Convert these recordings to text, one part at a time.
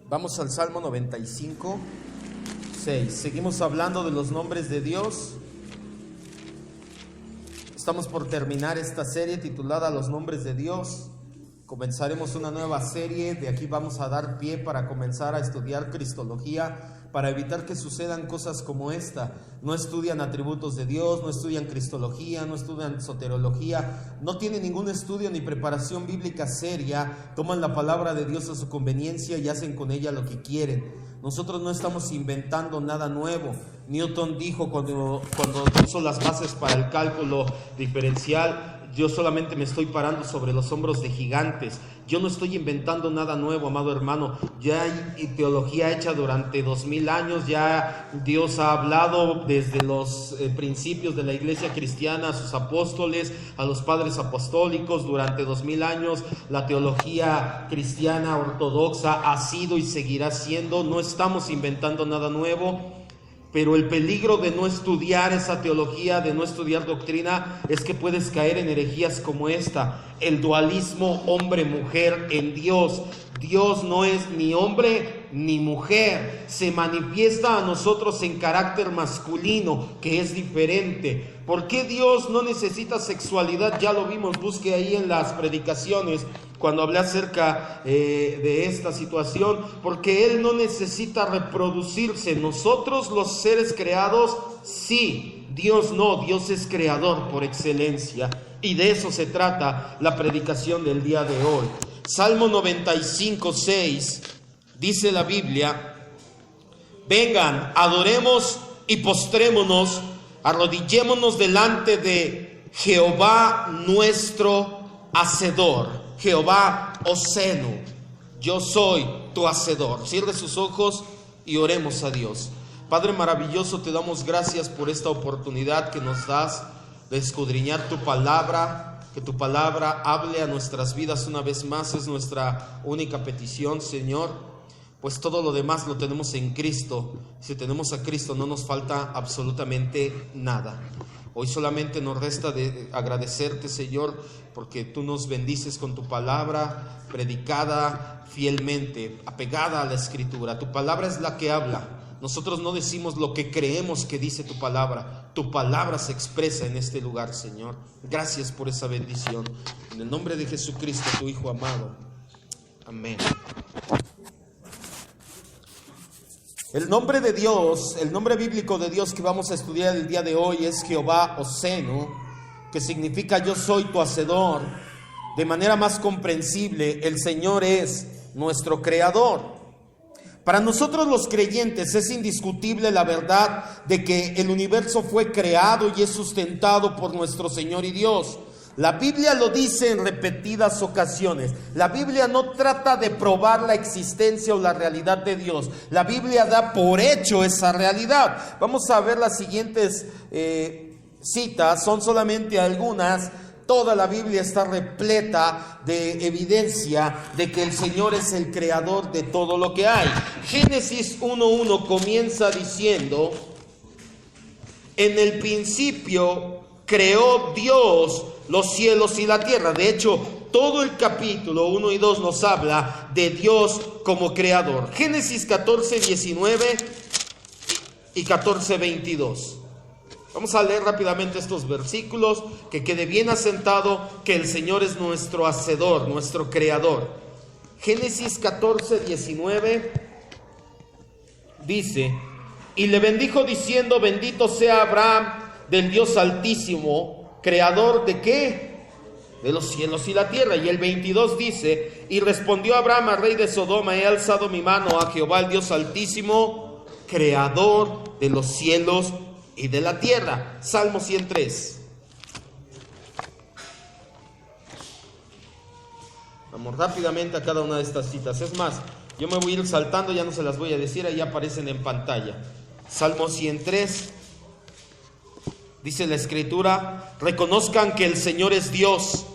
Vamos al Salmo 95, 6. Seguimos hablando de los nombres de Dios. Estamos por terminar esta serie titulada Los nombres de Dios. Comenzaremos una nueva serie. De aquí vamos a dar pie para comenzar a estudiar Cristología, para evitar que sucedan cosas como esta. No estudian atributos de Dios, no estudian Cristología, no estudian soterología, no tienen ningún estudio ni preparación bíblica seria, toman la palabra de Dios a su conveniencia y hacen con ella lo que quieren. Nosotros no estamos inventando nada nuevo. Newton dijo cuando puso las bases para el cálculo diferencial: yo solamente me estoy parando sobre los hombros de gigantes. Yo no estoy inventando nada nuevo, amado hermano. Ya hay teología hecha durante 2000 años. Ya Dios ha hablado desde los principios de la iglesia cristiana, a sus apóstoles, a los padres apostólicos. Durante 2000 años la teología cristiana ortodoxa ha sido y seguirá siendo. No estamos inventando nada nuevo. Pero el peligro de no estudiar esa teología, de no estudiar doctrina, es que puedes caer en herejías como esta: el dualismo hombre-mujer en Dios. Dios no es ni hombre ni mujer, se manifiesta a nosotros en carácter masculino, que es diferente. ¿Por qué Dios no necesita sexualidad? Ya lo vimos, busque ahí en las predicaciones cuando hablé acerca de esta situación. Porque Él no necesita reproducirse. Nosotros los seres creados sí, Dios no. Dios es creador por excelencia, y de eso se trata la predicación del día de hoy. Salmo 95, 6 dice la Biblia: vengan, adoremos y postrémonos, arrodillémonos delante de Jehová nuestro Hacedor. Jehová Osenu, yo soy tu Hacedor. Cierre sus ojos y oremos a Dios. Padre maravilloso, te damos gracias por esta oportunidad que nos das de escudriñar tu palabra. Que tu palabra hable a nuestras vidas una vez más. Es nuestra única petición, Señor, pues todo lo demás lo tenemos en Cristo. Si tenemos a Cristo no nos falta absolutamente nada. Hoy solamente nos resta de agradecerte, Señor, porque tú nos bendices con tu palabra predicada fielmente, apegada a la Escritura. Tu palabra es la que habla. Nosotros no decimos lo que creemos que dice tu palabra. Tu palabra se expresa en este lugar, Señor. Gracias por esa bendición. En el nombre de Jesucristo, tu Hijo amado. Amén. El nombre de Dios, el nombre bíblico de Dios que vamos a estudiar el día de hoy es Jehová Osenu, que significa yo soy tu Hacedor. De manera más comprensible, el Señor es nuestro Creador. Para nosotros los creyentes es indiscutible la verdad de que el universo fue creado y es sustentado por nuestro Señor y Dios. La Biblia lo dice en repetidas ocasiones. La Biblia no trata de probar la existencia o la realidad de Dios. La Biblia da por hecho esa realidad. Vamos a ver las siguientes citas, son solamente algunas. Toda la Biblia está repleta de evidencia de que el Señor es el creador de todo lo que hay. Génesis 1:1 comienza diciendo: en el principio creó Dios los cielos y la tierra. De hecho, todo el capítulo 1 y 2 nos habla de Dios como creador. Génesis 14:19 y 14:22. Vamos a leer rápidamente estos versículos, que quede bien asentado que el Señor es nuestro Hacedor, nuestro Creador. Génesis 14:19 dice: y le bendijo diciendo: bendito sea Abraham del Dios Altísimo, creador ¿de qué? De los cielos y la tierra. Y el 22 dice: y respondió Abraham al rey de Sodoma: he alzado mi mano a Jehová el Dios Altísimo, creador de los cielos y de la tierra. Salmo 103. Vamos rápidamente a cada una de estas citas. Es más, yo me voy a ir saltando, ya no se las voy a decir, ahí aparecen en pantalla. Salmo 103. Dice la Escritura: reconozcan que el Señor es Dios.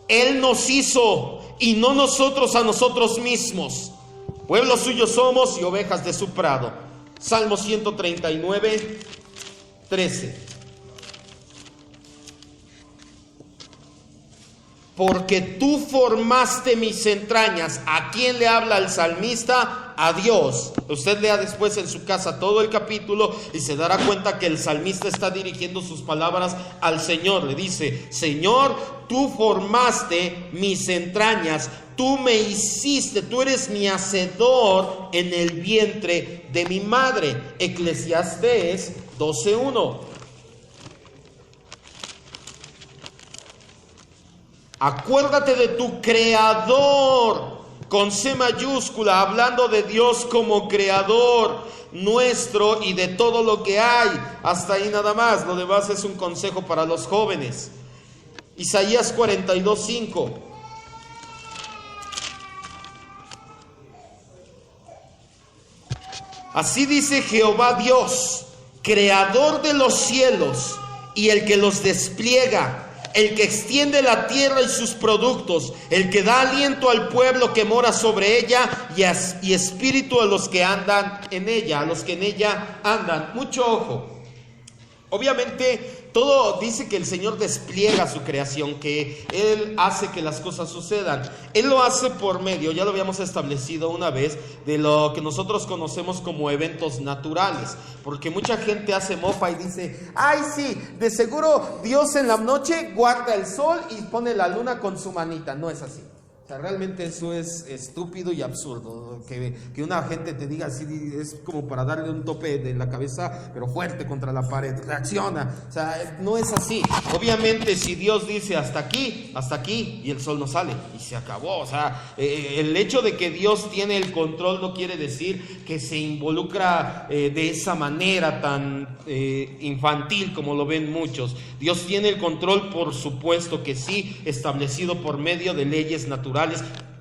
Él nos hizo y no nosotros a nosotros mismos. Pueblo suyo somos y ovejas de su prado. Salmo 139, 13. porque tú formaste mis entrañas. ¿A quién le habla el salmista? a Dios. Usted lea después en su casa todo el capítulo y se dará cuenta que el salmista está dirigiendo sus palabras al Señor. Le dice: Señor, tú formaste mis entrañas, tú me hiciste, tú eres mi hacedor en el vientre de mi madre. Eclesiastés 12:1. Acuérdate de tu creador, con C mayúscula, hablando de Dios como creador nuestro y de todo lo que hay. Hasta ahí nada más, lo demás es un consejo para los jóvenes. Isaías 42:5. Así dice Jehová Dios, creador de los cielos y el que los despliega, el que extiende la tierra y sus productos, el que da aliento al pueblo que mora sobre ella y espíritu a los que andan en ella, a los que en ella andan. Mucho ojo. Obviamente todo dice que el Señor despliega su creación, que Él hace que las cosas sucedan. Él lo hace por medio, ya lo habíamos establecido una vez, de lo que nosotros conocemos como eventos naturales. Porque mucha gente hace mofa y dice: ay sí, de seguro Dios en la noche guarda el sol y pone la luna con su manita. No es así. O sea, realmente eso es estúpido y absurdo. Que una gente te diga así, es como para darle un tope de la cabeza, pero fuerte contra la pared. Reacciona. O sea, no es así. Obviamente, si Dios dice hasta aquí, y el sol no sale y se acabó. O sea, el hecho de que Dios tiene el control no quiere decir que se involucra de esa manera tan infantil como lo ven muchos. Dios tiene el control, por supuesto que sí, establecido por medio de leyes naturales,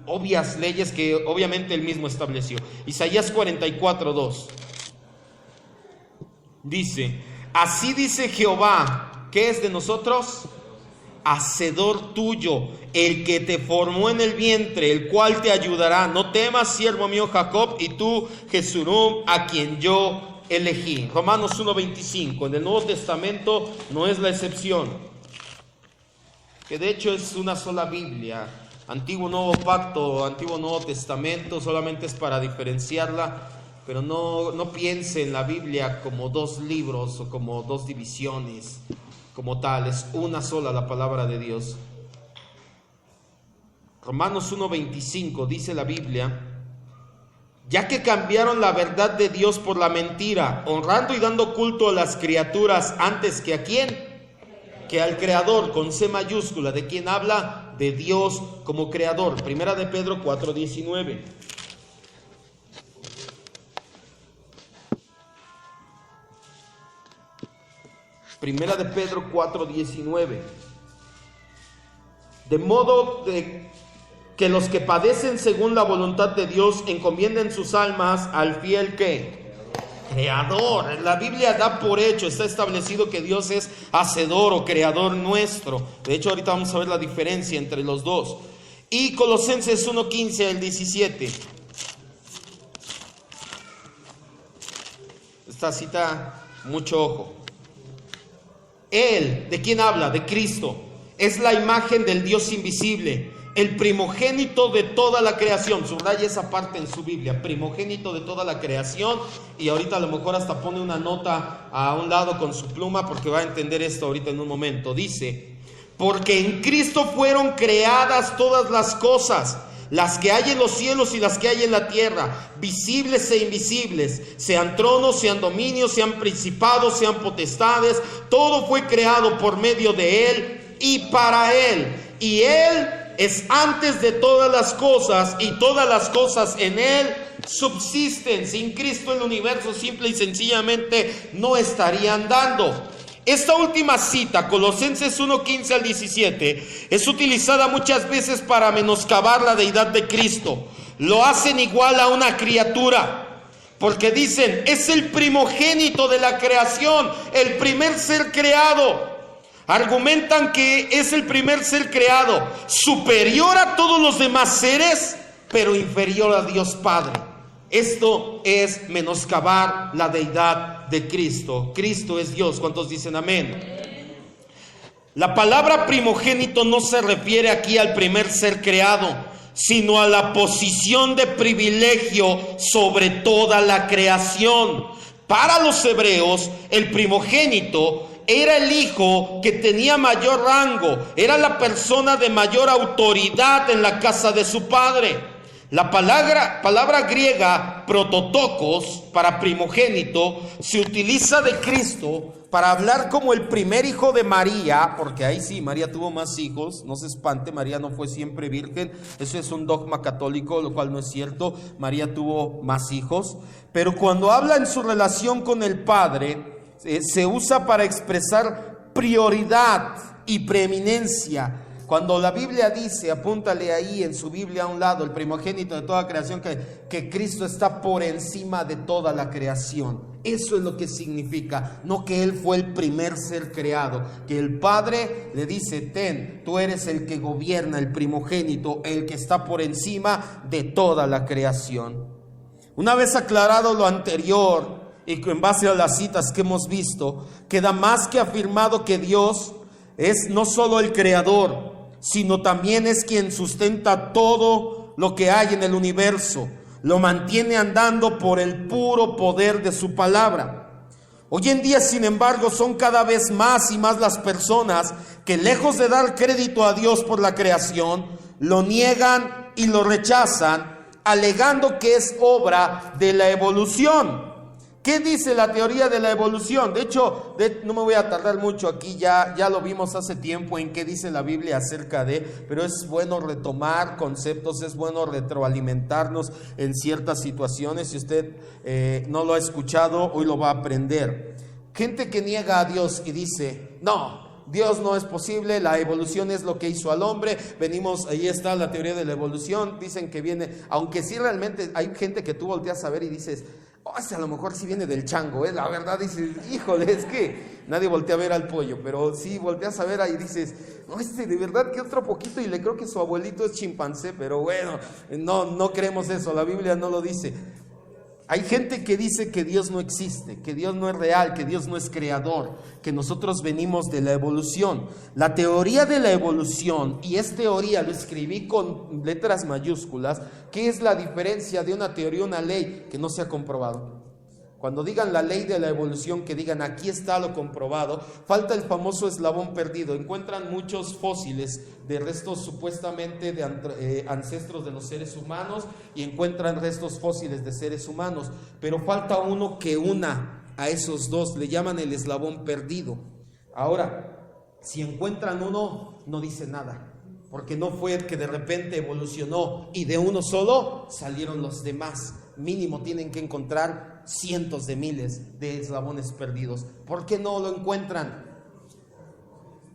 obvias leyes que obviamente Él mismo estableció. Isaías 44:2 dice: así dice Jehová, ¿qué es de nosotros? Hacedor tuyo, el que te formó en el vientre, el cual te ayudará. No temas, siervo mío Jacob, y tú, Jesurum, a quien yo elegí. Romanos 1:25. En el Nuevo Testamento no es la excepción, que de hecho es una sola Biblia. Antiguo Nuevo Pacto, Antiguo Nuevo Testamento, solamente es para diferenciarla, pero no piense en la Biblia como dos libros o como dos divisiones, como tal, es una sola la palabra de Dios. Romanos 1:25 dice la Biblia: ya que cambiaron la verdad de Dios por la mentira, honrando y dando culto a las criaturas antes que a quién, que al Creador, con C mayúscula. ¿De quién habla? De Dios como Creador. Primera de Pedro 4:19. Primera de Pedro 4:19. De modo que los que padecen según la voluntad de Dios encomienden sus almas al fiel ¿qué? Creador. La Biblia da por hecho, está establecido que Dios es hacedor o creador nuestro. De hecho, ahorita vamos a ver la diferencia entre los dos. Y Colosenses 1:15 al 17. Esta cita, mucho ojo. Él, ¿de quién habla? De Cristo. Es la imagen del Dios invisible, el primogénito de toda la creación. Subraya esa parte en su Biblia: primogénito de toda la creación. Y ahorita a lo mejor hasta pone una nota a un lado con su pluma, porque va a entender esto ahorita en un momento. Dice: porque en Cristo fueron creadas todas las cosas, las que hay en los cielos y las que hay en la tierra, visibles e invisibles, sean tronos, sean dominios, sean principados, sean potestades. Todo fue creado por medio de Él y para Él. Y Él es antes de todas las cosas, y todas las cosas en Él subsisten. Sin Cristo el universo simple y sencillamente no estaría andando. Esta última cita, Colosenses 1:15 al 17, es utilizada muchas veces para menoscabar la deidad de Cristo. Lo hacen igual a una criatura, porque dicen: es el primogénito de la creación, el primer ser creado. Argumentan que es el primer ser creado, superior a todos los demás seres, pero inferior a Dios Padre. Esto es menoscabar la deidad de Cristo. Cristo es Dios. ¿Cuántos dicen amén? La palabra primogénito no se refiere aquí al primer ser creado, sino a la posición de privilegio sobre toda la creación. Para los hebreos, el primogénito era el hijo que tenía mayor rango, era la persona de mayor autoridad en la casa de su padre. La palabra griega prototokos para primogénito se utiliza de Cristo para hablar como el primer hijo de María, porque ahí sí, María tuvo más hijos, no se espante, María no fue siempre virgen, eso es un dogma católico, lo cual no es cierto, María tuvo más hijos, pero cuando habla en su relación con el Padre, se usa para expresar prioridad y preeminencia. Cuando la Biblia dice, apúntale ahí en su Biblia a un lado, el primogénito de toda creación, que Cristo está por encima de toda la creación. Eso es lo que significa, no que Él fue el primer ser creado, que el Padre le dice, ten, tú eres el que gobierna, el primogénito, el que está por encima de toda la creación. Una vez aclarado lo anterior, y en base a las citas que hemos visto, queda más que afirmado que Dios es no solo el creador, sino también es quien sustenta todo lo que hay en el universo, lo mantiene andando por el puro poder de su palabra. Hoy en día, sin embargo, son cada vez más y más las personas que, lejos de dar crédito a Dios por la creación, lo niegan y lo rechazan, alegando que es obra de la evolución. ¿Qué dice la teoría de la evolución? De hecho, no me voy a tardar mucho aquí, ya lo vimos hace tiempo en qué dice la Biblia acerca de, pero es bueno retomar conceptos, es bueno retroalimentarnos en ciertas situaciones. Si usted no lo ha escuchado, hoy lo va a aprender. Gente que niega a Dios y dice, no, Dios no es posible, la evolución es lo que hizo al hombre, ahí está la teoría de la evolución, dicen que viene, aunque sí realmente hay gente que tú volteas a ver y dices, a lo mejor sí viene del chango, la verdad dices, híjole, es que nadie voltea a ver al pollo, pero sí volteas a ver ahí y dices, no, de verdad que otro poquito y le creo que su abuelito es chimpancé, pero bueno, no creemos eso, la Biblia no lo dice. Hay gente que dice que Dios no existe, que Dios no es real, que Dios no es creador, que nosotros venimos de la evolución. La teoría de la evolución, y es teoría, lo escribí con letras mayúsculas, ¿qué es la diferencia de una teoría, una ley que no se ha comprobado? Cuando digan la ley de la evolución, que digan aquí está lo comprobado, falta el famoso eslabón perdido. Encuentran muchos fósiles de restos supuestamente de ancestros de los seres humanos y encuentran restos fósiles de seres humanos, pero falta uno que una a esos dos, le llaman el eslabón perdido. Ahora, si encuentran uno, no dice nada, porque no fue que de repente evolucionó y de uno solo salieron los demás. Mínimo tienen que encontrar cientos de miles de eslabones perdidos. ¿Por qué no lo encuentran?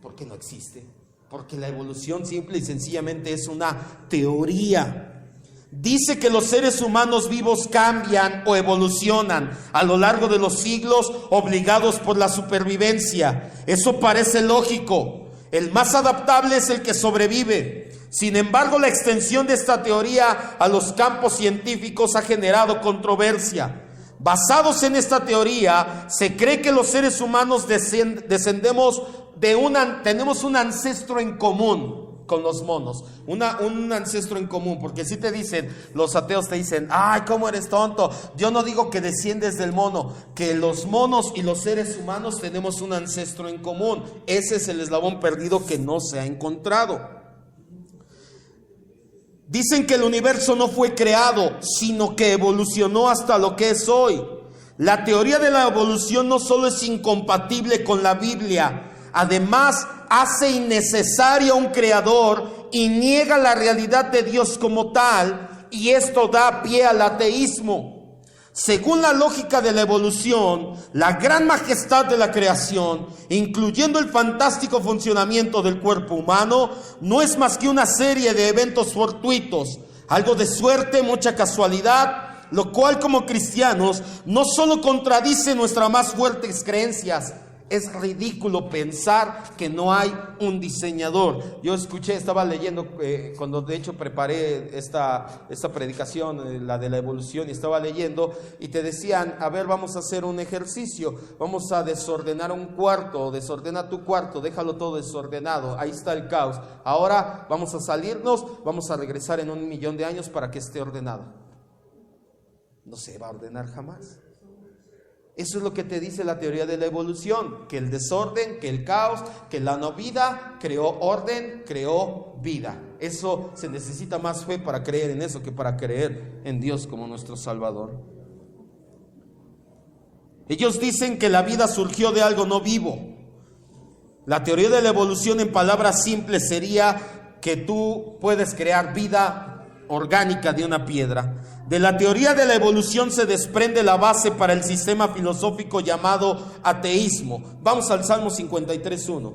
Porque no existe. Porque la evolución simple y sencillamente es una teoría. Dice que los seres humanos vivos cambian o evolucionan a lo largo de los siglos, obligados por la supervivencia. Eso parece lógico. El más adaptable es el que sobrevive. Sin embargo, la extensión de esta teoría a los campos científicos ha generado controversia. Basados en esta teoría, se cree que los seres humanos tenemos un ancestro en común con los monos, un ancestro en común, porque si te dicen, los ateos te dicen, ay, ¿cómo eres tonto? Yo no digo que desciendes del mono, que los monos y los seres humanos tenemos un ancestro en común. Ese es el eslabón perdido que no se ha encontrado. Dicen que el universo no fue creado, sino que evolucionó hasta lo que es hoy. La teoría de la evolución no solo es incompatible con la Biblia, además hace innecesario a un creador y niega la realidad de Dios como tal, y esto da pie al ateísmo. Según la lógica de la evolución, la gran majestad de la creación, incluyendo el fantástico funcionamiento del cuerpo humano, no es más que una serie de eventos fortuitos, algo de suerte, mucha casualidad, lo cual como cristianos no solo contradice nuestras más fuertes creencias, Es ridículo pensar que no hay un diseñador. Yo estaba leyendo, cuando de hecho preparé esta predicación, la de la evolución, y estaba leyendo y te decían, a ver, vamos a hacer un ejercicio, vamos a desordenar un cuarto, desordena tu cuarto, déjalo todo desordenado, ahí está el caos. Ahora vamos a salirnos, vamos a regresar en 1.000.000 de años para que esté ordenado. No se va a ordenar jamás. Eso es lo que te dice la teoría de la evolución, que el desorden, que el caos, que la no vida creó orden, creó vida. Eso, se necesita más fe para creer en eso que para creer en Dios como nuestro Salvador. Ellos dicen que la vida surgió de algo no vivo. La teoría de la evolución, en palabras simples, sería que tú puedes crear vida orgánica de una piedra. De la teoría de la evolución se desprende la base para el sistema filosófico llamado ateísmo. Vamos al Salmo 53:1.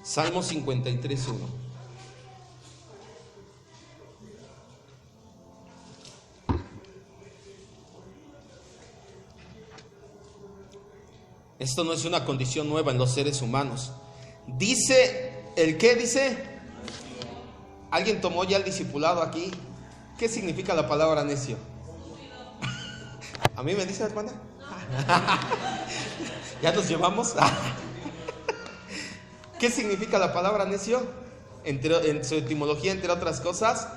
Salmo 53:1. Esto no es una condición nueva en los seres humanos. Dice, ¿el qué dice? ¿Alguien tomó ya el discipulado aquí? ¿Qué significa la palabra necio? ¿A mí me dice, hermana? ¿Ya nos llevamos? ¿Qué significa la palabra necio? En su etimología, entre otras cosas,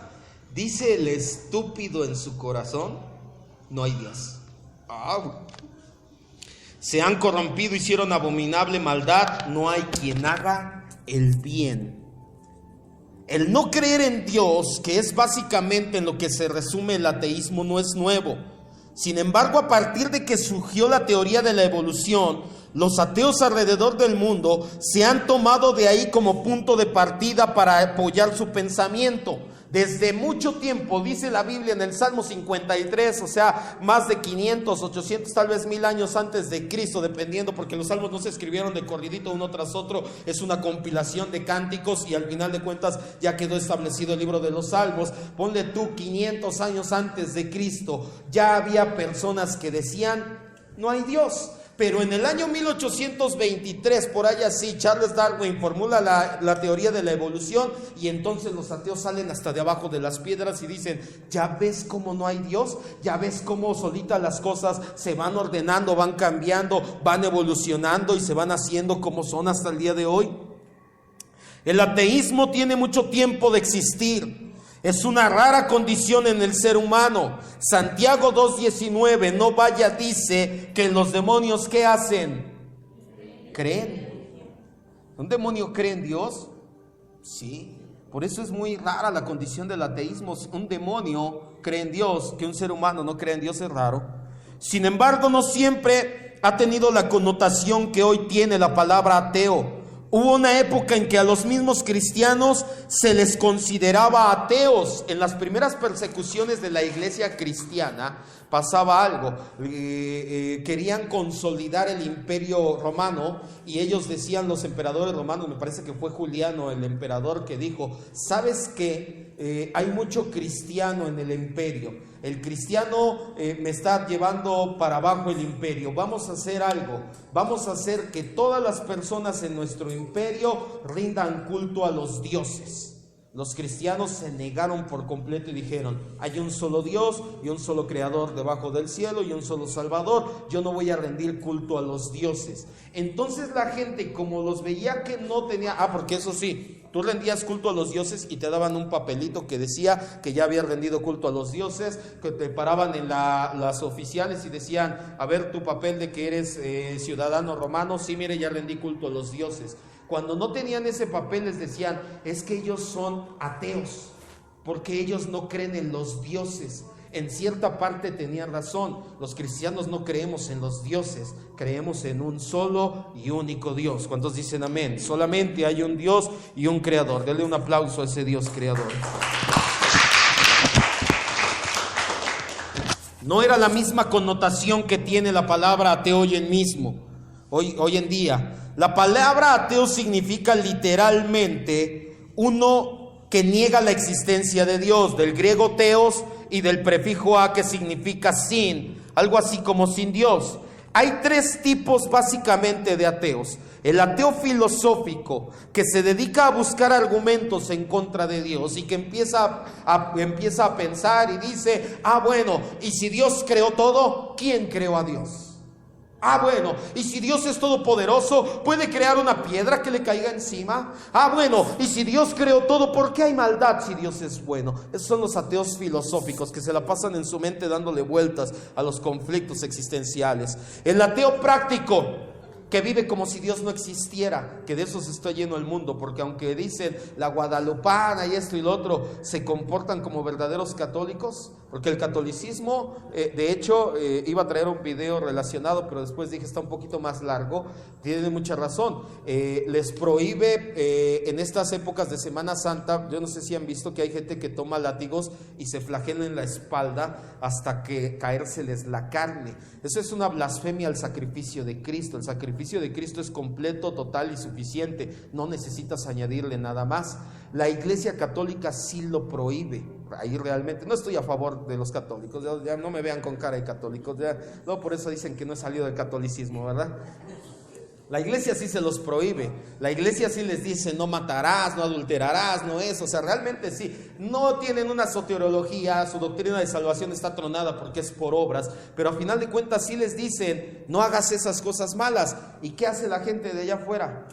dice el estúpido en su corazón, no hay Dios. Se han corrompido, hicieron abominable maldad, no hay quien haga el bien. El no creer en Dios, que es básicamente en lo que se resume el ateísmo, no es nuevo. Sin embargo, a partir de que surgió la teoría de la evolución, los ateos alrededor del mundo se han tomado de ahí como punto de partida para apoyar su pensamiento. Desde mucho tiempo, dice la Biblia en el Salmo 53, o sea, más de 500, 800, tal vez 1000 años antes de Cristo, dependiendo, porque los salmos no se escribieron de corridito uno tras otro, es una compilación de cánticos y al final de cuentas ya quedó establecido el libro de los salmos. Ponle tú 500 años antes de Cristo, ya había personas que decían, no hay Dios. Pero en el año 1823, por ahí así, Charles Darwin formula la teoría de la evolución y entonces los ateos salen hasta de abajo de las piedras y dicen, ¿ya ves cómo no hay Dios? ¿Ya ves cómo solitas las cosas se van ordenando, van cambiando, van evolucionando y se van haciendo como son hasta el día de hoy? El ateísmo tiene mucho tiempo de existir. Es una rara condición en el ser humano. Santiago 2:19, no vaya, dice que los demonios, ¿qué hacen? Creen. ¿Un demonio cree en Dios? Sí. Por eso es muy rara la condición del ateísmo. Un demonio cree en Dios, que un ser humano no cree en Dios es raro. Sin embargo, no siempre ha tenido la connotación que hoy tiene la palabra ateo. Hubo una época en que a los mismos cristianos se les consideraba ateos. En las primeras persecuciones de la iglesia cristiana pasaba algo. Querían consolidar el imperio romano y ellos decían, los emperadores romanos, me parece que fue Juliano el emperador, que dijo, ¿sabes qué? Hay mucho cristiano en el imperio. El cristiano me está llevando para abajo el imperio. Vamos a hacer algo. Vamos a hacer que todas las personas en nuestro imperio rindan culto a los dioses. Los cristianos se negaron por completo y dijeron, hay un solo Dios y un solo creador debajo del cielo y un solo Salvador. Yo no voy a rendir culto a los dioses. Entonces la gente, como los veía que no tenía, porque eso sí, tú rendías culto a los dioses y te daban un papelito que decía que ya habías rendido culto a los dioses, que te paraban en las oficiales y decían, a ver tu papel de que eres ciudadano romano, sí, mire, ya rendí culto a los dioses. Cuando no tenían ese papel les decían, es que ellos son ateos, porque ellos no creen en los dioses. En cierta parte tenían razón. Los cristianos no creemos en los dioses, creemos en un solo y único Dios. ¿Cuántos dicen amén? Solamente hay un Dios y un creador. Denle un aplauso a ese Dios creador. No era la misma connotación que tiene la palabra ateo hoy en día. La palabra ateo significa literalmente uno que niega la existencia de Dios, del griego theos y del prefijo a que significa sin, algo así como sin Dios. Hay tres tipos básicamente de ateos. El ateo filosófico, que se dedica a buscar argumentos en contra de Dios y que empieza a pensar y dice, bueno, ¿y si Dios creó todo? ¿Quién creó a Dios? Bueno, y si Dios es todopoderoso, ¿puede crear una piedra que le caiga encima? Bueno, y si Dios creó todo, ¿por qué hay maldad si Dios es bueno? Esos son los ateos filosóficos que se la pasan en su mente dándole vueltas a los conflictos existenciales. El ateo práctico, que vive como si Dios no existiera, que de esos está lleno el mundo, porque aunque dicen la guadalupana y esto y lo otro, se comportan como verdaderos católicos, porque el catolicismo, de hecho, iba a traer un video relacionado, pero después dije está un poquito más largo, tiene mucha razón, les prohíbe en estas épocas de Semana Santa, yo no sé si han visto que hay gente que toma látigos y se flagela en la espalda hasta que caérseles la carne. Eso es una blasfemia al sacrificio de Cristo. El sacrificio de Cristo es completo, total y suficiente, no necesitas añadirle nada más. La Iglesia Católica sí lo prohíbe. Ahí realmente no estoy a favor de los católicos, ya no me vean con cara de católicos, no, por eso dicen que no he salido del catolicismo, ¿verdad? La iglesia sí se los prohíbe, la iglesia sí les dice no matarás, no adulterarás, no eso, o sea, realmente sí, no tienen una soteriología, su doctrina de salvación está tronada porque es por obras, pero a final de cuentas sí les dicen no hagas esas cosas malas. ¿Y qué hace la gente de allá afuera?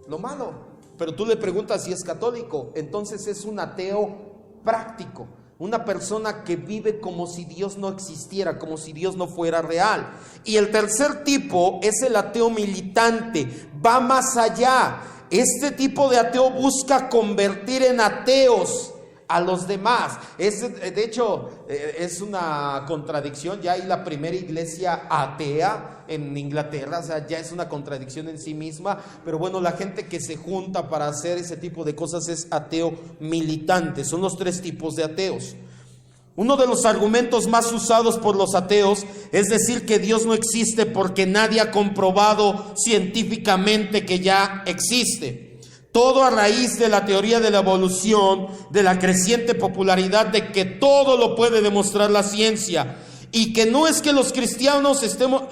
Lo malo. Pero tú le preguntas si es católico, entonces es un ateo práctico, una persona que vive como si Dios no existiera, como si Dios no fuera real. Y el tercer tipo es el ateo militante, va más allá. Este tipo de ateo busca convertir en ateos a los demás. De hecho, es una contradicción. Ya hay la primera iglesia atea en Inglaterra, o sea, ya es una contradicción en sí misma. Pero bueno, la gente que se junta para hacer ese tipo de cosas es ateo militante. Son los tres tipos de ateos. Uno de los argumentos más usados por los ateos es decir que Dios no existe porque nadie ha comprobado científicamente que ya existe. Todo a raíz de la teoría de la evolución, de la creciente popularidad de que todo lo puede demostrar la ciencia, y que no es que los cristianos estamos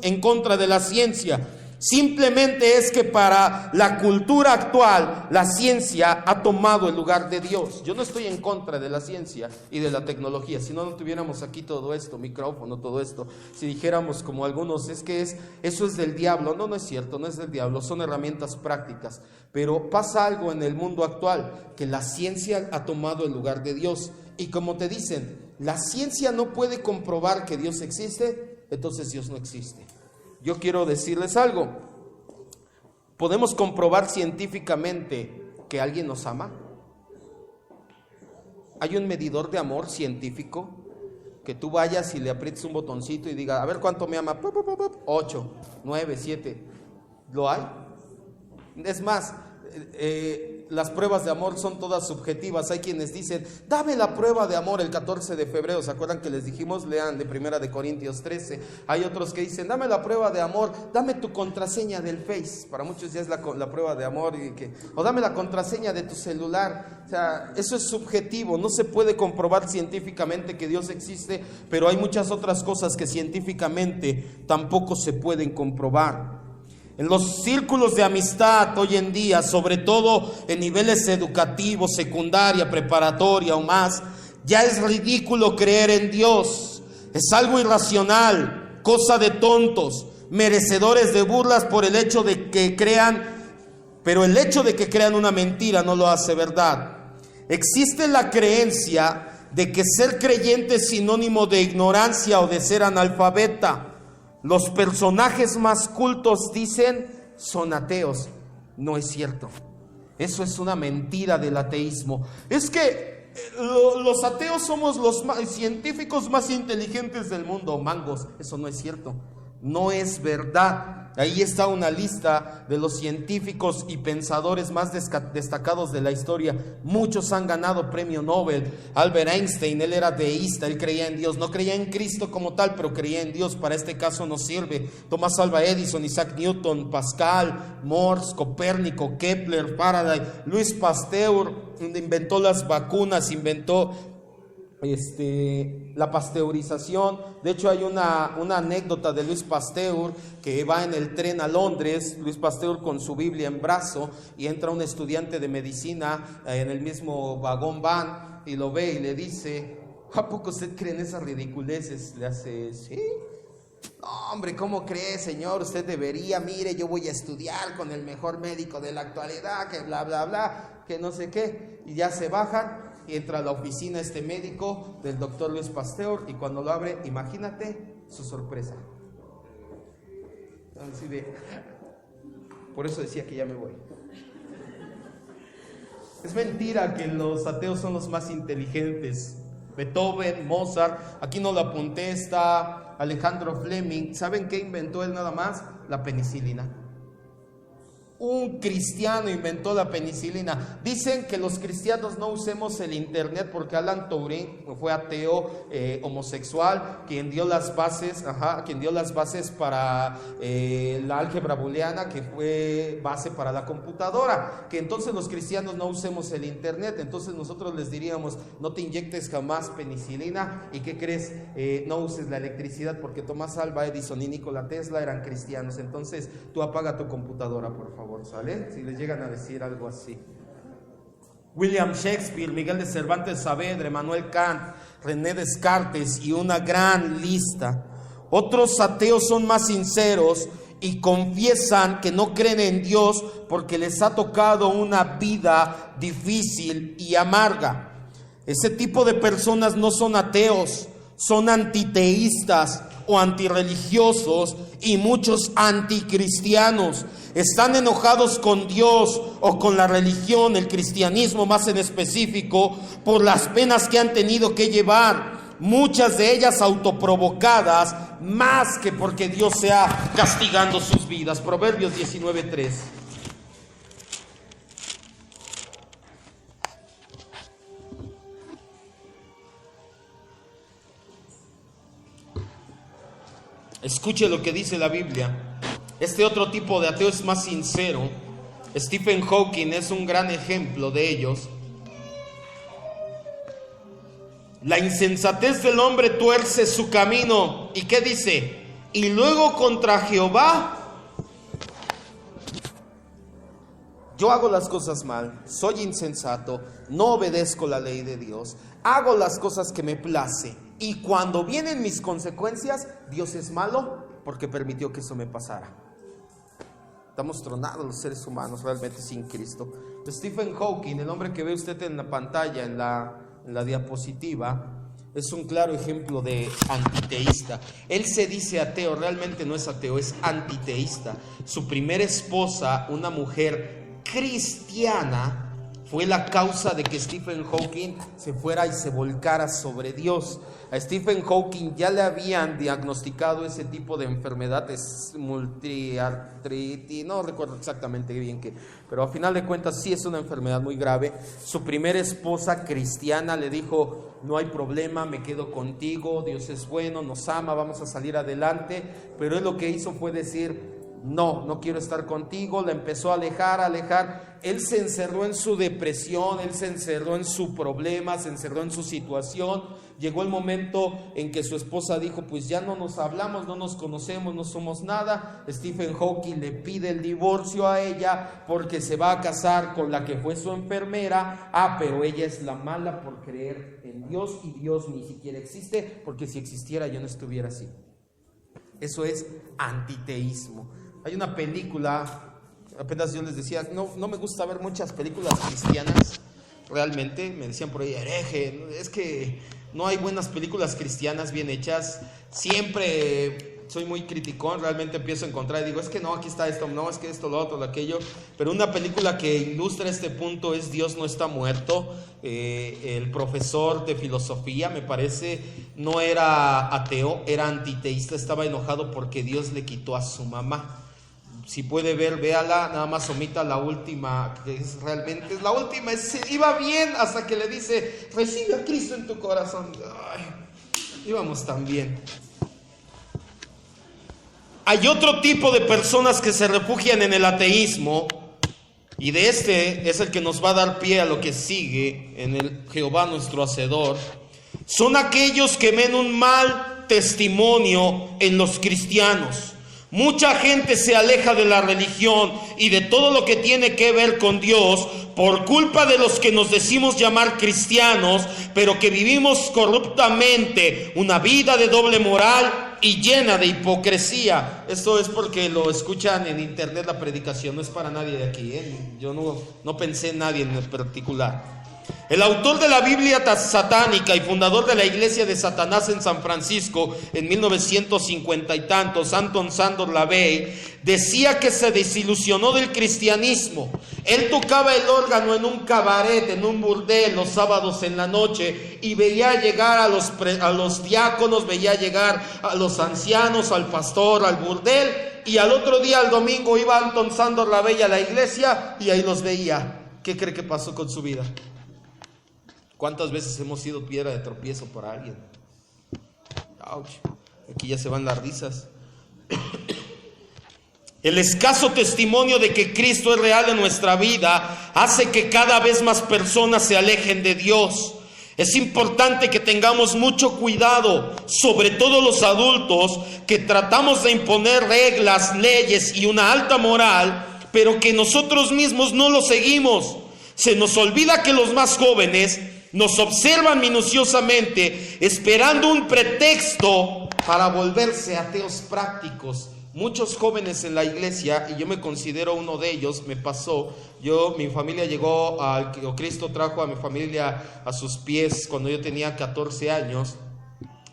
en contra de la ciencia. Simplemente es que para la cultura actual, la ciencia ha tomado el lugar de Dios. Yo no estoy en contra de la ciencia y de la tecnología. Si no tuviéramos aquí todo esto, micrófono, todo esto, si dijéramos como algunos, eso es del diablo. No es cierto, no es del diablo, son herramientas prácticas. Pero pasa algo en el mundo actual, que la ciencia ha tomado el lugar de Dios. Y como te dicen, la ciencia no puede comprobar que Dios existe, entonces Dios no existe. Yo quiero decirles algo. ¿Podemos comprobar científicamente que alguien nos ama? ¿Hay un medidor de amor científico? Que tú vayas y le aprietes un botoncito y diga, a ver cuánto me ama. 8, 9, 7. ¿Lo hay? Es más, las pruebas de amor son todas subjetivas. Hay quienes dicen, dame la prueba de amor el 14 de febrero. ¿Se acuerdan que les dijimos? Lean de 1 de Corintios 13. Hay otros que dicen, dame la prueba de amor, dame tu contraseña del Face. Para muchos ya es la prueba de amor. O dame la contraseña de tu celular. O sea, eso es subjetivo. No se puede comprobar científicamente que Dios existe, pero hay muchas otras cosas que científicamente tampoco se pueden comprobar. En los círculos de amistad hoy en día, sobre todo en niveles educativos, secundaria, preparatoria o más, ya es ridículo creer en Dios. Es algo irracional, cosa de tontos, merecedores de burlas por el hecho de que crean, pero el hecho de que crean una mentira no lo hace verdad. Existe la creencia de que ser creyente es sinónimo de ignorancia o de ser analfabeta. Los personajes más cultos dicen son ateos. No es cierto. Eso es una mentira del ateísmo. Es que los ateos somos los científicos más inteligentes del mundo. Mangos, eso no es cierto. No es verdad. Ahí está una lista de los científicos y pensadores más destacados de la historia. Muchos han ganado premio Nobel. Albert Einstein, él era deísta, él creía en Dios, no creía en Cristo como tal, pero creía en Dios. Para este caso nos sirve. Thomas Alva Edison, Isaac Newton, Pascal, Morse, Copérnico, Kepler, Faraday, Louis Pasteur, inventó las vacunas, inventó la pasteurización. De hecho hay una anécdota de Louis Pasteur, que va en el tren a Londres, Louis Pasteur con su Biblia en brazo, y entra un estudiante de medicina en el mismo vagón van, y lo ve y le dice: ¿a poco usted cree en esas ridiculeces? Le hace: ¿sí? No, hombre, ¿cómo cree, señor? Usted debería, mire, yo voy a estudiar con el mejor médico de la actualidad, que bla, bla, bla, que no sé qué. Y ya se bajan y entra a la oficina este médico del doctor Louis Pasteur, y cuando lo abre, imagínate su sorpresa. Así de, por eso decía que ya me voy. Es mentira que los ateos son los más inteligentes. Beethoven, Mozart, aquí no lo apunté, está Alejandro Fleming. ¿Saben qué inventó él nada más? La penicilina. Un cristiano inventó la penicilina. Dicen que los cristianos no usemos el internet porque Alan Turing fue ateo, homosexual, quien dio las bases para la álgebra booleana, que fue base para la computadora. Que entonces los cristianos no usemos el internet. Entonces nosotros les diríamos: no te inyectes jamás penicilina. ¿Y qué crees? No uses la electricidad, porque Thomas Alva Edison y Nikola Tesla eran cristianos. Entonces tú apaga tu computadora, por favor. ¿Sale? Si les llegan a decir algo así. William Shakespeare, Miguel de Cervantes Saavedra, Emmanuel Kant, René Descartes y una gran lista. Otros ateos son más sinceros y confiesan que no creen en Dios porque les ha tocado una vida difícil y amarga. Ese tipo de personas no son ateos, son antiteístas o antirreligiosos, y muchos anticristianos. Están enojados con Dios o con la religión, el cristianismo más en específico, por las penas que han tenido que llevar, muchas de ellas autoprovocadas, más que porque Dios sea castigando sus vidas. Proverbios 19:3. Escuche lo que dice la Biblia. Este otro tipo de ateo es más sincero. Stephen Hawking es un gran ejemplo de ellos. La insensatez del hombre tuerce su camino. ¿Y qué dice? Y luego contra Jehová. Yo hago las cosas mal, soy insensato, no obedezco la ley de Dios, hago las cosas que me place, y cuando vienen mis consecuencias, Dios es malo porque permitió que eso me pasara. Estamos tronados los seres humanos realmente sin Cristo. Stephen Hawking, el hombre que ve usted en la pantalla, en la diapositiva, es un claro ejemplo de antiteísta. Él se dice ateo, realmente no es ateo, es antiteísta. Su primera esposa, una mujer cristiana, fue la causa de que Stephen Hawking se fuera y se volcara sobre Dios. A Stephen Hawking ya le habían diagnosticado ese tipo de enfermedades, multiartritis, no recuerdo exactamente bien qué, pero a final de cuentas sí es una enfermedad muy grave. Su primera esposa cristiana le dijo: no hay problema, me quedo contigo, Dios es bueno, nos ama, vamos a salir adelante. Pero él lo que hizo fue decir: no quiero estar contigo. La empezó a alejar. Él se encerró en su depresión, él se encerró en su problema, se encerró en su situación. Llegó el momento en que su esposa dijo: pues ya no nos hablamos, no nos conocemos, no somos nada. Stephen Hawking le pide el divorcio a ella porque se va a casar con la que fue su enfermera. Pero ella es la mala por creer en Dios, y Dios ni siquiera existe, porque si existiera yo no estuviera así. Eso es antiteísmo. Hay una película, apenas yo les decía, no me gusta ver muchas películas cristianas, realmente, me decían por ahí: hereje, es que no hay buenas películas cristianas bien hechas. Siempre soy muy criticón, realmente empiezo a encontrar y digo: es que no, aquí está esto, no, es que esto, lo otro, lo aquello. Pero una película que ilustra este punto es Dios no está muerto. El profesor de filosofía, me parece, no era ateo, era antiteísta, estaba enojado porque Dios le quitó a su mamá. Si puede ver, véala, nada más omita la última, que es realmente la última, iba bien hasta que le dice, recibe a Cristo en tu corazón. Ay, íbamos tan bien. Hay otro tipo de personas que se refugian en el ateísmo, y de este es el que nos va a dar pie a lo que sigue en el Jehová nuestro Hacedor. Son aquellos que ven un mal testimonio en los cristianos. Mucha gente se aleja de la religión y de todo lo que tiene que ver con Dios por culpa de los que nos decimos llamar cristianos, pero que vivimos corruptamente una vida de doble moral y llena de hipocresía. Esto es porque lo escuchan en internet la predicación, no es para nadie de aquí, Yo no pensé en nadie en particular. El autor de la Biblia satánica y fundador de la iglesia de Satanás en San Francisco en 1950 y tantos, Anton Szandor LaVey, decía que se desilusionó del cristianismo. Él tocaba el órgano en un cabaret, en un burdel, los sábados en la noche, y veía llegar a los diáconos, veía llegar a los ancianos, al pastor, al burdel, y al otro día, al domingo, iba Anton Szandor LaVey a la iglesia y ahí los veía. ¿Qué cree que pasó con su vida? ¿Cuántas veces hemos sido piedra de tropiezo para alguien? Ouch. Aquí ya se van las risas. El escaso testimonio de que Cristo es real en nuestra vida hace que cada vez más personas se alejen de Dios. Es importante que tengamos mucho cuidado, sobre todo los adultos, que tratamos de imponer reglas, leyes y una alta moral, pero que nosotros mismos no lo seguimos. Se nos olvida que los más jóvenes nos observan minuciosamente, esperando un pretexto para volverse ateos prácticos. Muchos jóvenes en la iglesia, y yo me considero uno de ellos, me pasó. Mi familia llegó, Cristo trajo a mi familia a sus pies cuando yo tenía 14 años.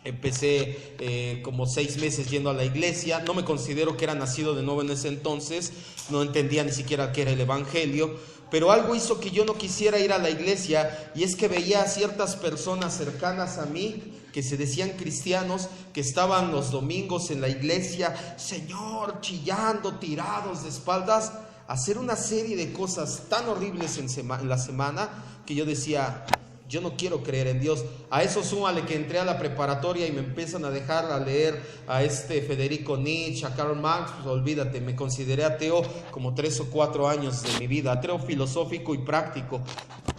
Empecé como 6 meses yendo a la iglesia. No me considero que era nacido de nuevo en ese entonces, no entendía ni siquiera qué era el evangelio. Pero algo hizo que yo no quisiera ir a la iglesia, y es que veía a ciertas personas cercanas a mí que se decían cristianos, que estaban los domingos en la iglesia, Señor, chillando, tirados de espaldas, hacer una serie de cosas tan horribles en la semana, que yo decía, yo no quiero creer en Dios. A eso súmale que entré a la preparatoria y me empiezan a dejar a leer a Federico Nietzsche, a Karl Marx. Pues olvídate, me consideré ateo como 3 o 4 años de mi vida, ateo filosófico y práctico,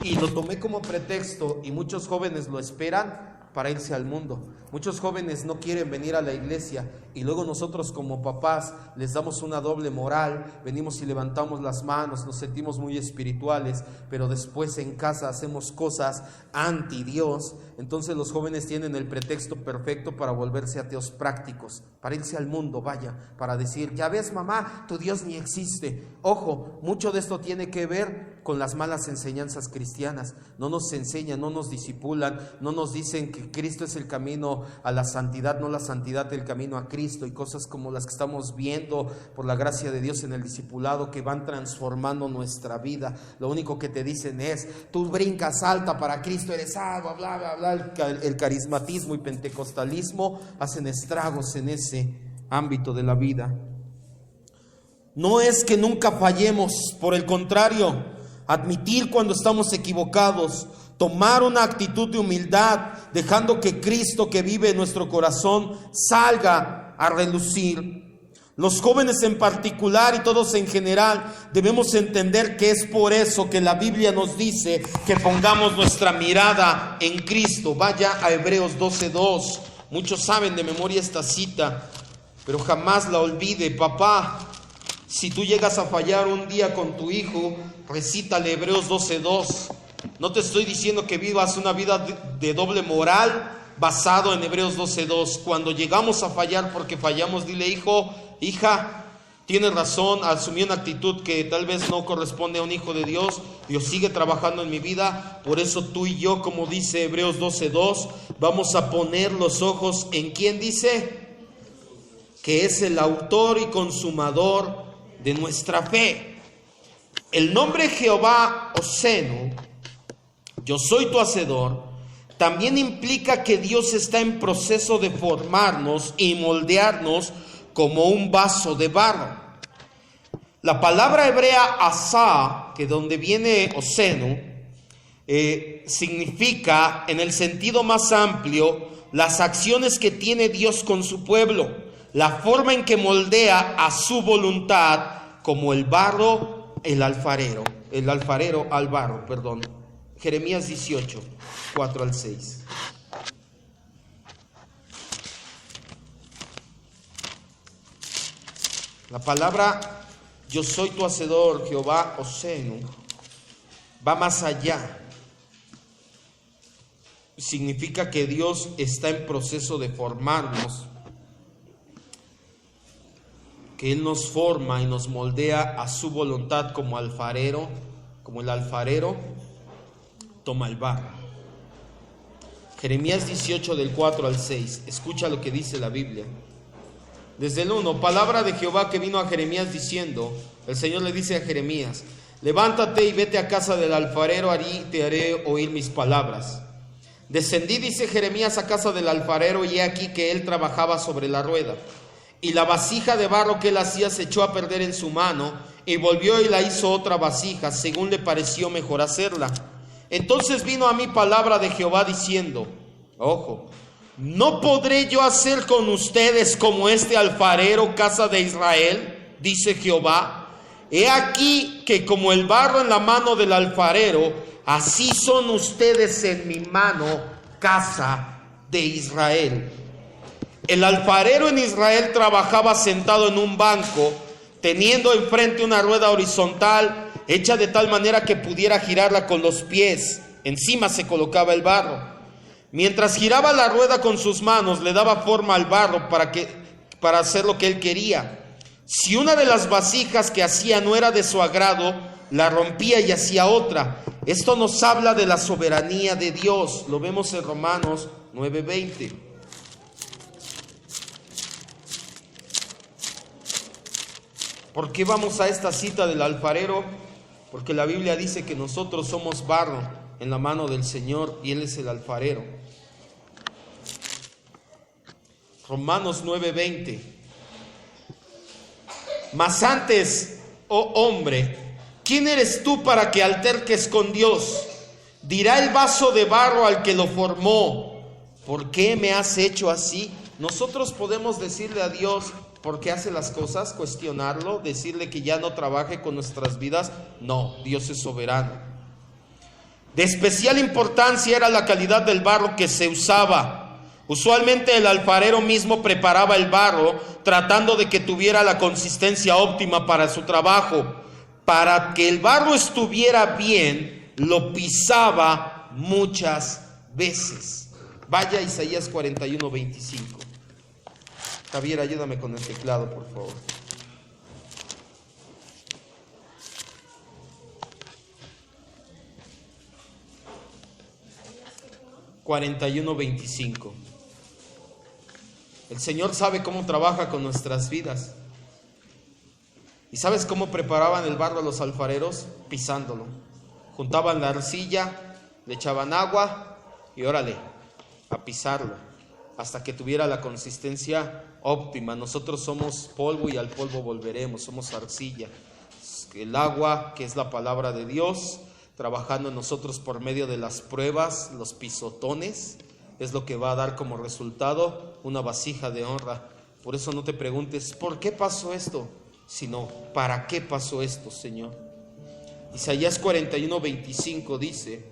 y lo tomé como pretexto, y muchos jóvenes lo esperan para irse al mundo. Muchos jóvenes no quieren venir a la iglesia, y luego nosotros como papás les damos una doble moral, venimos y levantamos las manos, nos sentimos muy espirituales, pero después en casa hacemos cosas anti Dios. Entonces los jóvenes tienen el pretexto perfecto para volverse ateos prácticos, para irse al mundo, para decir, ya ves mamá, tu Dios ni existe. Ojo, mucho de esto tiene que ver con las malas enseñanzas cristianas. No nos enseñan, no nos disipulan, no nos dicen que Cristo es el camino a la santidad, no la santidad el camino a Cristo, y cosas como las que estamos viendo por la gracia de Dios en el discipulado, que van transformando nuestra vida. Lo único que te dicen es, tú brincas, salta, para Cristo eres salvo, bla, bla, bla. El carismatismo y pentecostalismo hacen estragos en ese ámbito de la vida. No es que nunca fallemos, por el contrario, admitir cuando estamos equivocados, tomar una actitud de humildad, dejando que Cristo que vive en nuestro corazón salga a relucir. Los jóvenes en particular y todos en general debemos entender que es por eso que la Biblia nos dice que pongamos nuestra mirada en Cristo. Vaya a Hebreos 12:2. Muchos saben de memoria esta cita, pero jamás la olvide. Papá, si tú llegas a fallar un día con tu hijo, recítale Hebreos 12:2. No te estoy diciendo que vivas una vida de doble moral basado en Hebreos 12:2. Cuando llegamos a fallar porque fallamos, dile, hijo, hija, tienes razón, asumí una actitud que tal vez no corresponde a un hijo de Dios. Dios sigue trabajando en mi vida. Por eso tú y yo, como dice Hebreos 12:2, vamos a poner los ojos en ¿quién dice? Que es el autor y consumador de nuestra fe. El nombre Jehová Osenu, yo soy tu hacedor, también implica que Dios está en proceso de formarnos y moldearnos como un vaso de barro. La palabra hebrea asá, que donde viene osenu, significa en el sentido más amplio las acciones que tiene Dios con su pueblo, la forma en que moldea a su voluntad, como el barro, el alfarero al barro, perdón. Jeremías 18, 4 al 6. La palabra yo soy tu hacedor, Jehová Osenu, va más allá. Significa que Dios está en proceso de formarnos, que Él nos forma y nos moldea a su voluntad como alfarero, como el alfarero toma el barro. Jeremías 18 del 4 al 6, escucha lo que dice la Biblia. Desde el 1, palabra de Jehová que vino a Jeremías diciendo, el Señor le dice a Jeremías, levántate y vete a casa del alfarero, allí te haré oír mis palabras. Descendí, dice Jeremías, a casa del alfarero, y he aquí que él trabajaba sobre la rueda. Y la vasija de barro que él hacía se echó a perder en su mano, y volvió y la hizo otra vasija, según le pareció mejor hacerla. Entonces vino a mí palabra de Jehová diciendo, ojo, ¿no podré yo hacer con ustedes como este alfarero, casa de Israel? Dice Jehová. He aquí que como el barro en la mano del alfarero, así son ustedes en mi mano, casa de Israel. El alfarero en Israel trabajaba sentado en un banco, teniendo enfrente una rueda horizontal, hecha de tal manera que pudiera girarla con los pies. Encima se colocaba el barro. Mientras giraba la rueda con sus manos, le daba forma al barro para hacer lo que él quería. Si una de las vasijas que hacía no era de su agrado, la rompía y hacía otra. Esto nos habla de la soberanía de Dios. Lo vemos en Romanos 9:20. ¿Por qué vamos a esta cita del alfarero? Porque la Biblia dice que nosotros somos barro en la mano del Señor y Él es el alfarero. Romanos 9:20. Mas antes, oh hombre, ¿quién eres tú para que alterques con Dios? Dirá el vaso de barro al que lo formó, ¿por qué me has hecho así? Nosotros podemos decirle a Dios por qué hace las cosas, cuestionarlo, decirle que ya no trabaje con nuestras vidas. No, Dios es soberano. De especial importancia era la calidad del barro que se usaba. Usualmente el alfarero mismo preparaba el barro tratando de que tuviera la consistencia óptima para su trabajo. Para que el barro estuviera bien, lo pisaba muchas veces. Vaya a Isaías 41:25. Javier, ayúdame con el teclado, por favor. (41:25). El Señor sabe cómo trabaja con nuestras vidas. ¿Y sabes cómo preparaban el barro a los alfareros? Pisándolo. Juntaban la arcilla, le echaban agua y órale, a pisarlo, hasta que tuviera la consistencia óptima. Nosotros somos polvo y al polvo volveremos, somos arcilla. El agua, que es la palabra de Dios, trabajando en nosotros por medio de las pruebas, los pisotones, es lo que va a dar como resultado una vasija de honra. Por eso no te preguntes, ¿por qué pasó esto? Sino, ¿para qué pasó esto, Señor? Isaías 41:25 dice,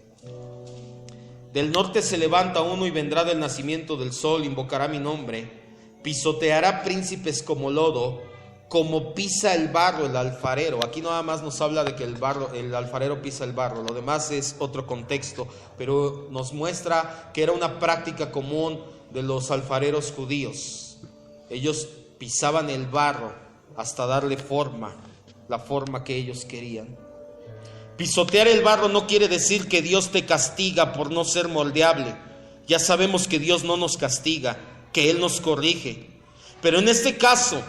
del norte se levanta uno y vendrá del nacimiento del sol, invocará mi nombre, pisoteará príncipes como lodo, como pisa el barro el alfarero. Aquí nada más nos habla de que el alfarero pisa el barro, lo demás es otro contexto, pero nos muestra que era una práctica común de los alfareros judíos. Ellos pisaban el barro hasta darle forma, la forma que ellos querían. Pisotear el barro no quiere decir que Dios te castiga por no ser moldeable. Ya sabemos que Dios no nos castiga, que Él nos corrige. Pero en este caso,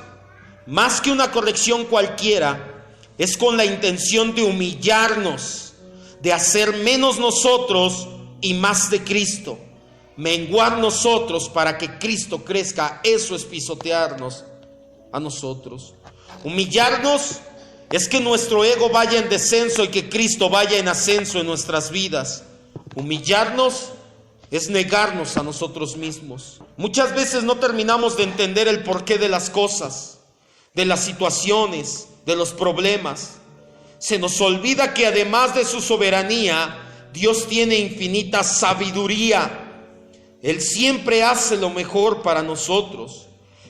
más que una corrección cualquiera, es con la intención de humillarnos, de hacer menos nosotros y más de Cristo. Menguar nosotros para que Cristo crezca. Eso es pisotearnos a nosotros. Humillarnos es que nuestro ego vaya en descenso y que Cristo vaya en ascenso en nuestras vidas. Humillarnos es negarnos a nosotros mismos. Muchas veces no terminamos de entender el porqué de las cosas, de las situaciones, de los problemas. Se nos olvida que además de su soberanía, Dios tiene infinita sabiduría. Él siempre hace lo mejor para nosotros.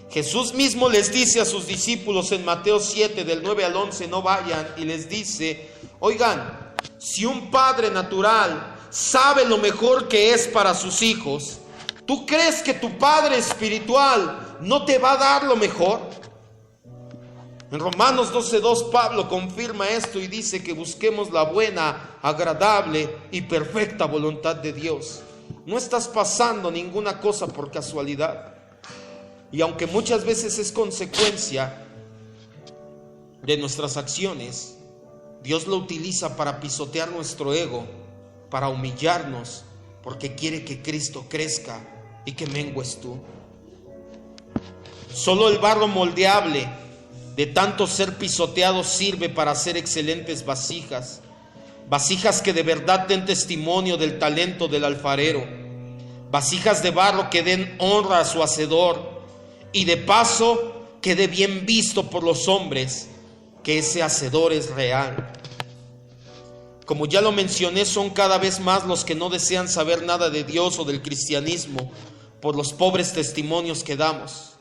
Jesús mismo les dice a sus discípulos en Mateo 7, del 9 al 11, no vayan, y les dice, oigan, si un padre natural sabe lo mejor que es para sus hijos, ¿tú crees que tu Padre espiritual no te va a dar lo mejor? En Romanos 12:2 Pablo confirma esto y dice que busquemos la buena, agradable y perfecta voluntad de Dios. No estás pasando ninguna cosa por casualidad. Y aunque muchas veces es consecuencia de nuestras acciones, Dios lo utiliza para pisotear nuestro ego, para humillarnos, porque quiere que Cristo crezca y que mengues tú. Solo el barro moldeable de tanto ser pisoteado sirve para hacer excelentes vasijas, vasijas que de verdad den testimonio del talento del alfarero, vasijas de barro que den honra a su hacedor y de paso quede bien visto por los hombres que ese hacedor es real. Como ya lo mencioné, son cada vez más los que no desean saber nada de Dios o del cristianismo por los pobres testimonios que damos.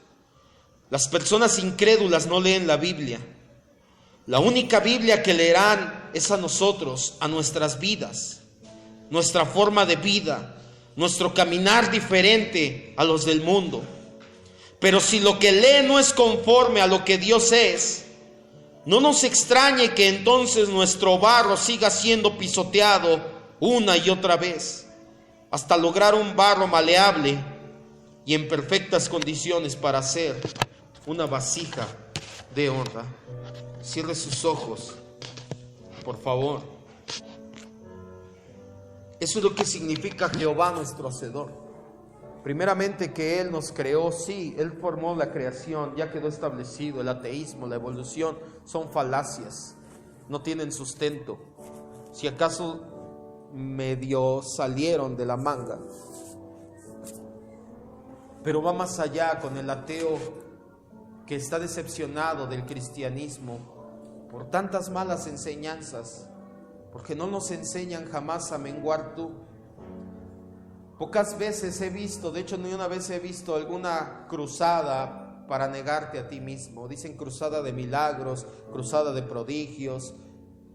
Las personas incrédulas no leen la Biblia. La única Biblia que leerán es a nosotros, a nuestras vidas, nuestra forma de vida, nuestro caminar diferente a los del mundo. Pero si lo que lee no es conforme a lo que Dios es, no nos extrañe que entonces nuestro barro siga siendo pisoteado una y otra vez, hasta lograr un barro maleable y en perfectas condiciones para hacer una vasija de honra. Cierre sus ojos, por favor. Eso es lo que significa Jehová nuestro hacedor. Primeramente que Él nos creó, sí, Él formó la creación, ya quedó establecido. El ateísmo, la evolución son falacias, no tienen sustento. Si acaso medio salieron de la manga. Pero va más allá con el ateo que está decepcionado del cristianismo por tantas malas enseñanzas, porque no nos enseñan jamás a menguar tú. Pocas veces he visto, de hecho ni una vez he visto alguna cruzada para negarte a ti mismo. Dicen cruzada de milagros, cruzada de prodigios,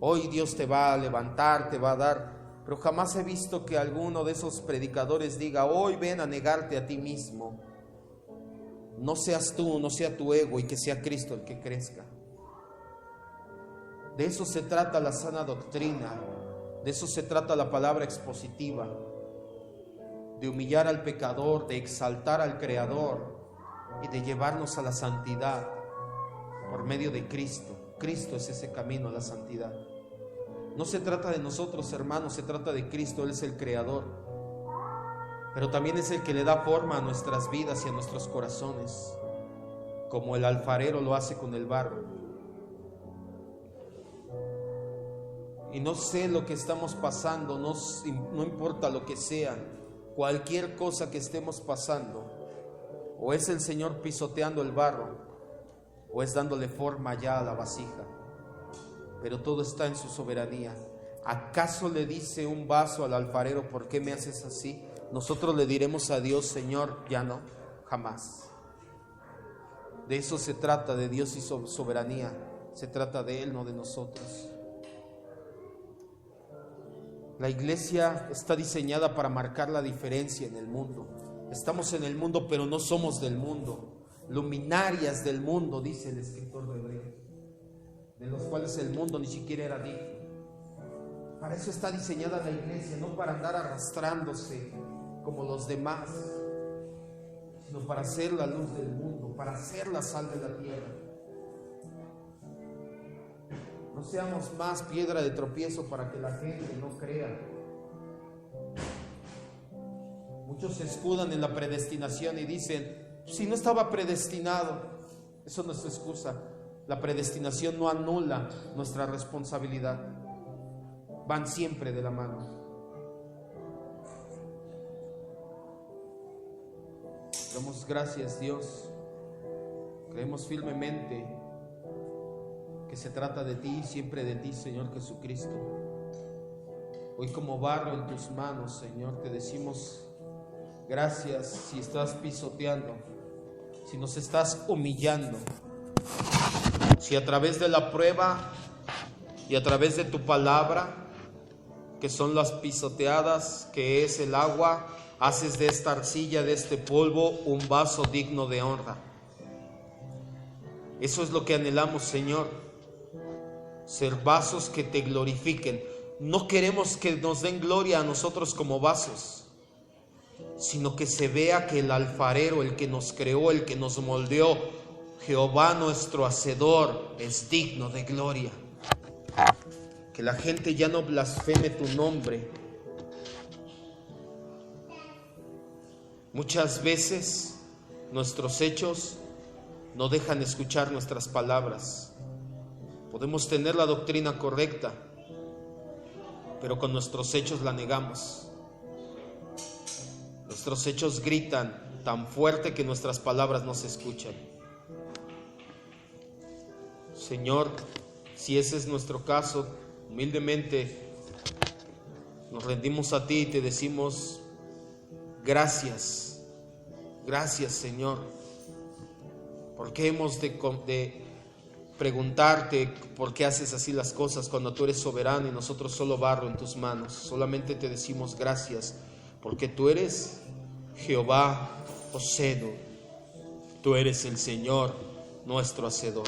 hoy Dios te va a levantar, te va a dar, pero jamás he visto que alguno de esos predicadores diga, hoy ven a negarte a ti mismo. No seas tú, no sea tu ego y que sea Cristo el que crezca. De eso se trata la sana doctrina, de eso se trata la palabra expositiva. De humillar al pecador, de exaltar al Creador y de llevarnos a la santidad por medio de Cristo. Cristo es ese camino a la santidad. No se trata de nosotros, hermanos, se trata de Cristo. Él es el Creador, pero también es el que le da forma a nuestras vidas y a nuestros corazones, como el alfarero lo hace con el barro. Y no sé lo que estamos pasando, no importa lo que sea, cualquier cosa que estemos pasando, o es el Señor pisoteando el barro, o es dándole forma ya a la vasija, pero todo está en su soberanía. ¿Acaso le dice un vaso al alfarero, ¿por qué me haces así? Nosotros le diremos a Dios, Señor, ya no, jamás. De eso se trata, de Dios y su soberanía. Se trata de Él, no de nosotros. La iglesia está diseñada para marcar la diferencia en el mundo. Estamos en el mundo, pero no somos del mundo. Luminarias del mundo, dice el escritor de Hebreos, de los cuales el mundo ni siquiera era digno. Para eso está diseñada la iglesia, no para andar arrastrándose como los demás, sino para ser la luz del mundo, para ser la sal de la tierra. No seamos más piedra de tropiezo para que la gente no crea. Muchos se escudan en la predestinación y dicen, si no estaba predestinado, eso no es excusa. La predestinación no anula nuestra responsabilidad. Van siempre de la mano. Damos gracias, Dios. Creemos firmemente que se trata de ti y siempre de ti, Señor Jesucristo. Hoy, como barro en tus manos, Señor, te decimos gracias. Si estás pisoteando, si nos estás humillando, si a través de la prueba y a través de tu palabra, que son las pisoteadas, que es el agua, haces de esta arcilla, de este polvo, un vaso digno de honra. Eso es lo que anhelamos, Señor, ser vasos que te glorifiquen. No queremos que nos den gloria a nosotros como vasos, sino que se vea que el alfarero, el que nos creó, el que nos moldeó, Jehová nuestro Hacedor, es digno de gloria. Que la gente ya no blasfeme tu nombre. Muchas veces nuestros hechos no dejan escuchar nuestras palabras. Podemos tener la doctrina correcta, pero con nuestros hechos la negamos. Nuestros hechos gritan tan fuerte que nuestras palabras no se escuchan. Señor, si ese es nuestro caso, humildemente nos rendimos a ti y te decimos gracias. Gracias, Señor, porque hemos de preguntarte por qué haces así las cosas cuando tú eres soberano y nosotros solo barro en tus manos. Solamente te decimos gracias, porque tú eres Jehová Hosenu, tú eres el Señor nuestro Hacedor.